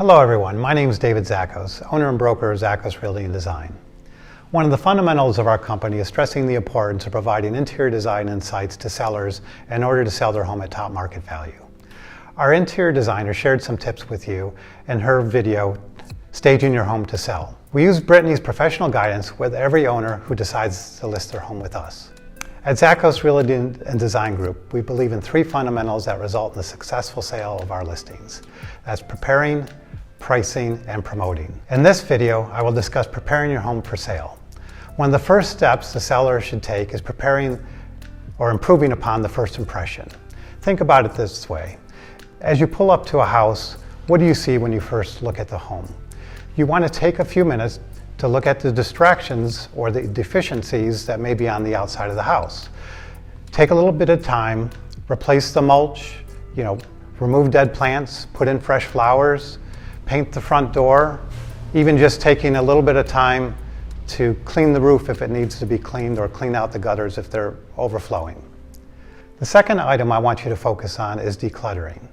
Hello everyone, my name is David Zakos, owner and broker of Zakos Realty and Design. One of the fundamentals of our company is stressing the importance of providing interior design insights to sellers in order to sell their home at top market value. Our interior designer shared some tips with you in her video, Staging Your Home to Sell. We use Brittany's professional guidance with every owner who decides to list their home with us. At Zakos Realty and Design Group, we believe in three fundamentals that result in the successful sale of our listings. That's preparing, pricing, and promoting. In this video, I will discuss preparing your home for sale. One of the first steps the seller should take is preparing or improving upon the first impression. Think about it this way. As you pull up to a house, what do you see when you first look at the home? You want to take a few minutes to look at the distractions or the deficiencies that may be on the outside of the house. Take a little bit of time, replace the mulch, remove dead plants, put in fresh flowers, paint the front door, even just taking a little bit of time to clean the roof if it needs to be cleaned or clean out the gutters if they're overflowing. The second item I want you to focus on is decluttering.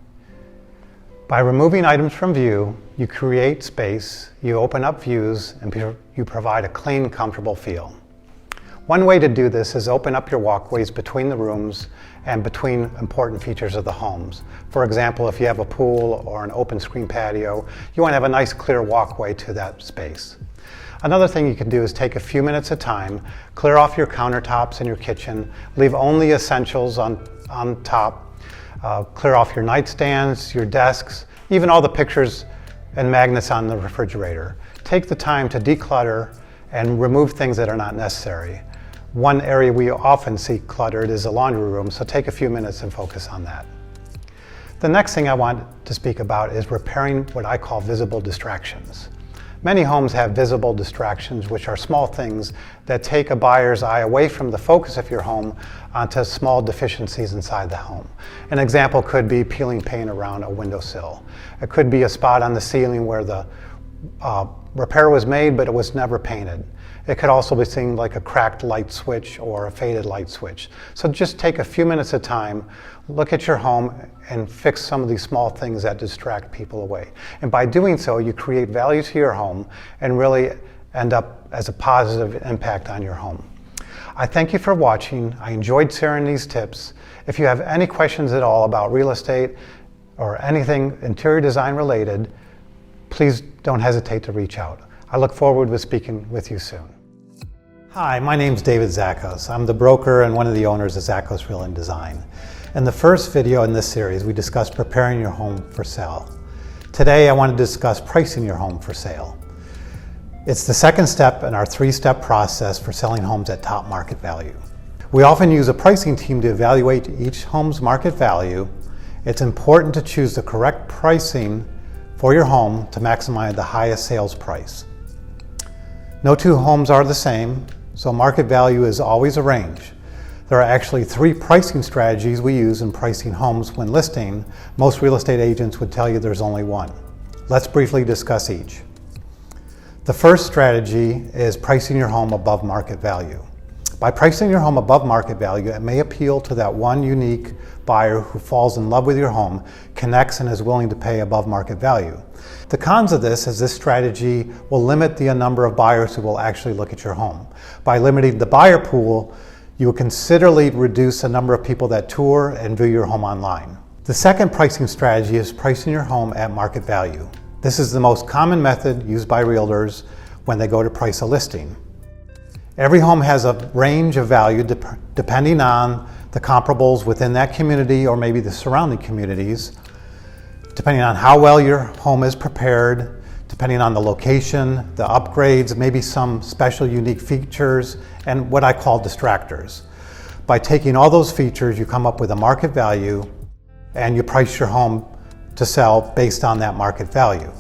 By removing items from view, you create space, you open up views, and you provide a clean, comfortable feel. One way to do this is open up your walkways between the rooms and between important features of the homes. For example, if you have a pool or an open screen patio, you want to have a nice clear walkway to that space. Another thing you can do is take a few minutes of time, clear off your countertops in your kitchen, leave only essentials on top, clear off your nightstands, your desks, even all the pictures and magnets on the refrigerator. Take the time to declutter and remove things that are not necessary. One area we often see cluttered is the laundry room, so take a few minutes and focus on that. The next thing I want to speak about is repairing what I call visible distractions. Many homes have visible distractions, which are small things that take a buyer's eye away from the focus of your home onto small deficiencies inside the home. An example could be peeling paint around a windowsill. It could be a spot on the ceiling where the repair was made, but it was never painted. It could also be seen like a cracked light switch or a faded light switch. So just take a few minutes of time, look at your home, and fix some of these small things that distract people away. And by doing so, you create value to your home and really end up as a positive impact on your home. I thank you for watching. I enjoyed sharing these tips. If you have any questions at all about real estate or anything interior design related, please don't hesitate to reach out. I look forward to speaking with you soon. Hi, my name is David Zakos. I'm the broker and one of the owners of Zakos Realty and Design. In the first video in this series, we discussed preparing your home for sale. Today, I want to discuss pricing your home for sale. It's the second step in our three-step process for selling homes at top market value. We often use a pricing team to evaluate each home's market value. It's important to choose the correct pricing for your home to maximize the highest sales price. No two homes are the same, so market value is always a range. There are actually three pricing strategies we use in pricing homes when listing. Most real estate agents would tell you there's only one. Let's briefly discuss each. The first strategy is pricing your home above market value. By pricing your home above market value, it may appeal to that one unique buyer who falls in love with your home, connects, and is willing to pay above market value. The cons of this is this strategy will limit the number of buyers who will actually look at your home. By limiting the buyer pool, you will considerably reduce the number of people that tour and view your home online. The second pricing strategy is pricing your home at market value. This is the most common method used by realtors when they go to price a listing. Every home has a range of value depending on the comparables within that community or maybe the surrounding communities, depending on how well your home is prepared, depending on the location, the upgrades, maybe some special unique features, and what I call distractors. By taking all those features, you come up with a market value and you price your home to sell based on that market value.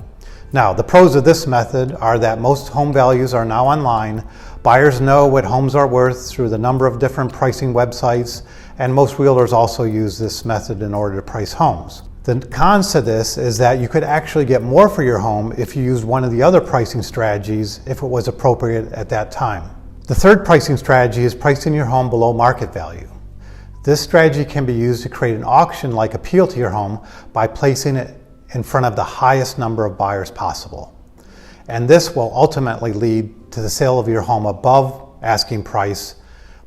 Now, the pros of this method are that most home values are now online. Buyers know what homes are worth through the number of different pricing websites, and most realtors also use this method in order to price homes. The cons to this is that you could actually get more for your home if you used one of the other pricing strategies if it was appropriate at that time. The third pricing strategy is pricing your home below market value. This strategy can be used to create an auction-like appeal to your home by placing it in front of the highest number of buyers possible. And this will ultimately lead to the sale of your home above asking price.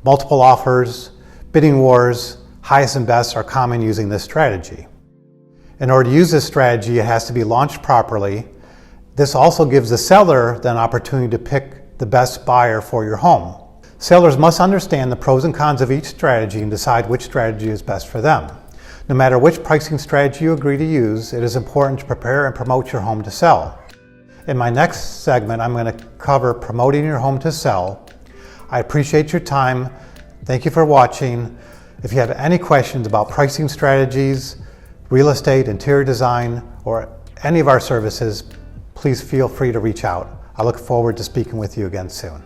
Multiple offers, bidding wars, highest and best are common using this strategy. In order to use this strategy, it has to be launched properly. This also gives the seller the opportunity to pick the best buyer for your home. Sellers must understand the pros and cons of each strategy and decide which strategy is best for them. No matter which pricing strategy you agree to use, it is important to prepare and promote your home to sell. In my next segment, I'm going to cover promoting your home to sell. I appreciate your time. Thank you for watching. If you have any questions about pricing strategies, real estate, interior design, or any of our services, please feel free to reach out. I look forward to speaking with you again soon.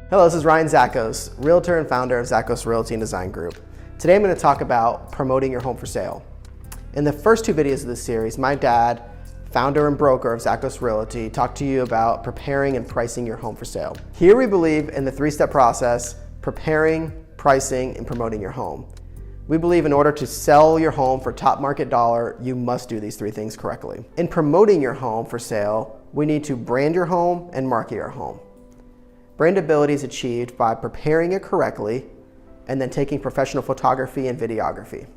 Hello, this is Ryan Zakos, Realtor and founder of Zakos Realty and Design Group. Today I'm going to talk about promoting your home for sale. In the first two videos of this series, my dad, founder and broker of Zakos Realty, talked to you about preparing and pricing your home for sale. Here we believe in the three-step process: preparing, pricing, and promoting your home. We believe in order to sell your home for top market dollar, you must do these three things correctly. In promoting your home for sale, we need to brand your home and market your home. Brandability is achieved by preparing it correctly and then taking professional photography and videography.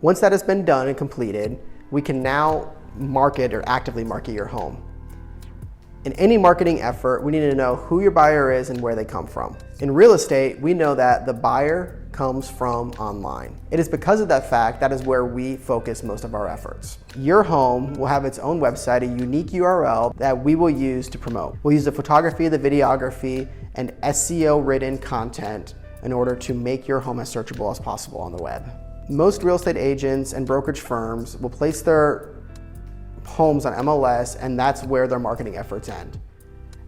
Once that has been done and completed, we can now market or actively market your home. In any marketing effort, we need to know who your buyer is and where they come from. In real estate, we know that the buyer comes from online. It is because of that fact that is where we focus most of our efforts. Your home will have its own website, a unique URL that we will use to promote. We'll use the photography, the videography, and SEO-ridden content in order to make your home as searchable as possible on the web. Most real estate agents and brokerage firms will place their homes on MLS, and that's where their marketing efforts end.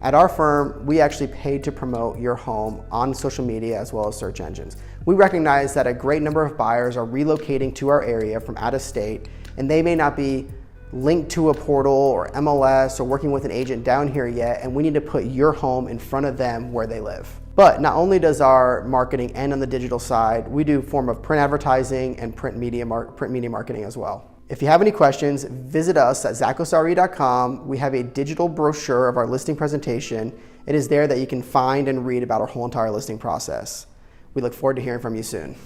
At our firm, we actually pay to promote your home on social media as well as search engines. We recognize that a great number of buyers are relocating to our area from out of state, and they may not be linked to a portal or MLS or working with an agent down here yet, and we need to put your home in front of them where they live. But not only does our marketing end on the digital side, we do a form of print advertising and print media marketing as well. If you have any questions, visit us at zakosre.com. We have a digital brochure of our listing presentation. It is there that you can find and read about our whole entire listing process. We look forward to hearing from you soon.